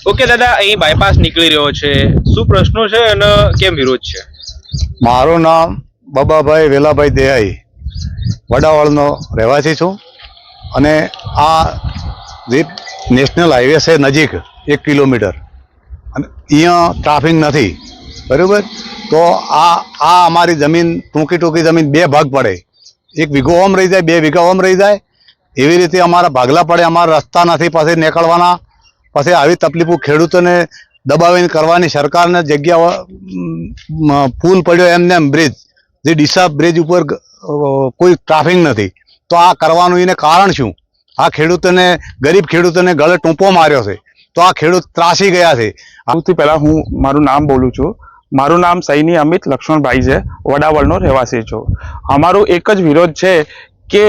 Okay દાદા, અહીં bypass નીકળી રહ્યો છે, શું પ્રશ્નો છે અને કેમ વિરોધ છે? મારું નામ બબાભાઈ વેલાભાઈ દેહાઈ, વડાવાળનો રહેવાસી છું. અને આ જે નેશનલ હાઈવે છે નજીક 1 કિલોમીટર, અને અહીંયા ટ્રાફિક નથી, બરાબર. તો આ અમારી જમીન ટૂંકી જમીન 2 ભાગ પડે, 1 વીઘો ઓમ રહી જાય, 2 વીઘા ઓમ રહી જાય, એવી રીતે અમારા ભાગલા પડે. અમારા રસ્તા નથી પછી નીકળવાના, પછી આવી તકલીફો ખેડૂતોને દબાવીને કરવાની. સરકારને જગ્યા પુલ પડ્યો એમને એમ બ્રિજ, જે ડીસા બ્રિજ ઉપર કોઈ ટ્રાફિક નથી, તો આ કરવાનું એને કારણ શું? આ ખેડૂતોને, ગરીબ ખેડૂતોને ગળે ટૂંપો માર્યો છે, તો આ ખેડૂત ત્રાસી ગયા છે. સૌથી પહેલા હું મારું નામ બોલું છું. મારું નામ સૈની અમિત લક્ષ્મણભાઈ છે, વડાવળનો રહેવાસી છું. અમારો એક જ વિરોધ છે કે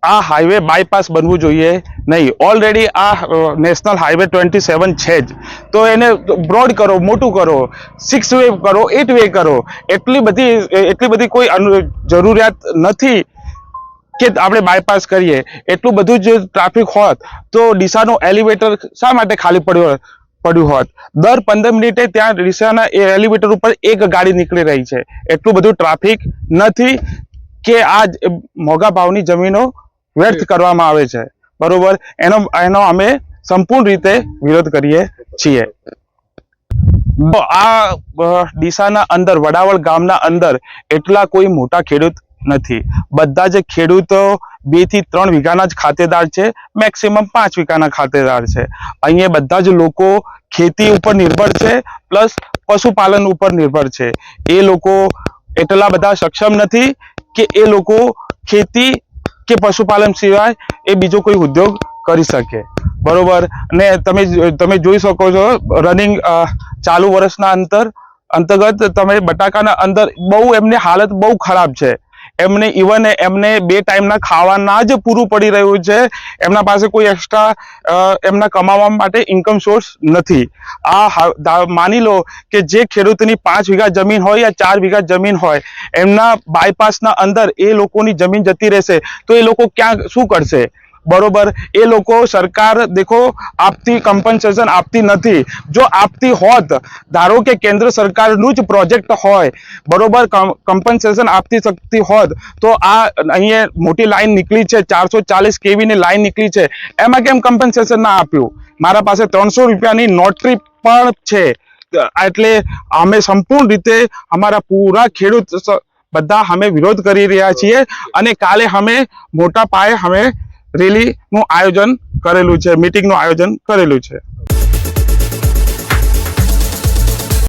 આ હાઈવે બાયપાસ બનવું જોઈએ નહીં. ઓલરેડી આ નેશનલ હાઈવે 27 છે જ, તો એને બ્રોડ કરો, મોટું કરો, 6 વે કરો, 8 વે કરો. એટલી બધી કોઈ જરૂરિયાત નથી કે આપણે બાયપાસ કરીએ. એટલું બધું જ ટ્રાફિક હોત તો ડીસાનો એલિવેટર શા માટે ખાલી પડ્યું હોત? દર 15 મિનિટે ત્યાં ડીસાના એલિવેટર ઉપર એક ગાડી નીકળી રહી છે. એટલું બધું ટ્રાફિક નથી કે આ મોંઘા ભાવની જમીનો વ્યર્થ કરવામાં આવે છે, બરોબર. એનો અમે સંપૂર્ણ રીતે વિરોધ કરીએ છીએ. આ ડીસાના અંદર, વડાવળ ગામના અંદર એટલા કોઈ મોટા ખેડૂત નથી. બધા જ ખેડૂતો 2 થી 3 વીઘાના જ ખાતેદાર છે, મેક્સિમમ 5 વીઘાના ખાતેદાર છે. અહીંયા બધા જ લોકો ખેતી ઉપર નિર્ભર છે, પ્લસ પશુપાલન ઉપર નિર્ભર છે. એ લોકો એટલા બધા સક્ષમ નથી કે એ લોકો ખેતી કે પશુપાલન સિવાય એ બીજો કોઈ ઉદ્યોગ કરી શકે, બરોબર. અને તમે જોઈ શકો છો, રનિંગ ચાલુ વર્ષના અંતર્ગત તમે બટાકાના અંદર બહુ એમની હાલત બહુ ખરાબ છે. એમને 2 ટાઈમના ખાવાના જ પૂરું પડી રહ્યું છે. એમના પાસે કોઈ એક્સ્ટ્રા એમના કમાવા માટે ઇન્કમ સોર્સ નથી. માની લો કે જે ખેડૂતની 5 વીઘા જમીન હોય યા 4 વીઘા જમીન હોય, એમના બાયપાસના અંદર એ લોકોની જમીન જતી રહેશે તો એ લોકો ક્યાં શું કરશે, બરોબર. એ લોકો, સરકાર દેખો આપતી કમ્પન્સેશન આપતી નથી. જો આપતી હોત, ધારો કે કેન્દ્ર સરકારનું જ પ્રોજેક્ટ હોય, બરોબર, કમ્પન્સેશન આપતી શકતી હોત, તો આ અહીંયા મોટી લાઈન નીકળી છે, 440 kV ની લાઈન નીકળી છે, એમાં કેમ કમ્પન્સેશન ના આપ્યું? મારા પાસે 300 રૂપિયાની નોટરી પણ છે. એટલે અમે સંપૂર્ણ રીતે અમારા પૂરા ખેડૂત બધા અમે વિરોધ કરી રહ્યા છીએ. અને કાલે અમે મોટા પાયે રેલીનું આયોજન કરેલું છે, મીટિંગનું આયોજન કરેલું છે.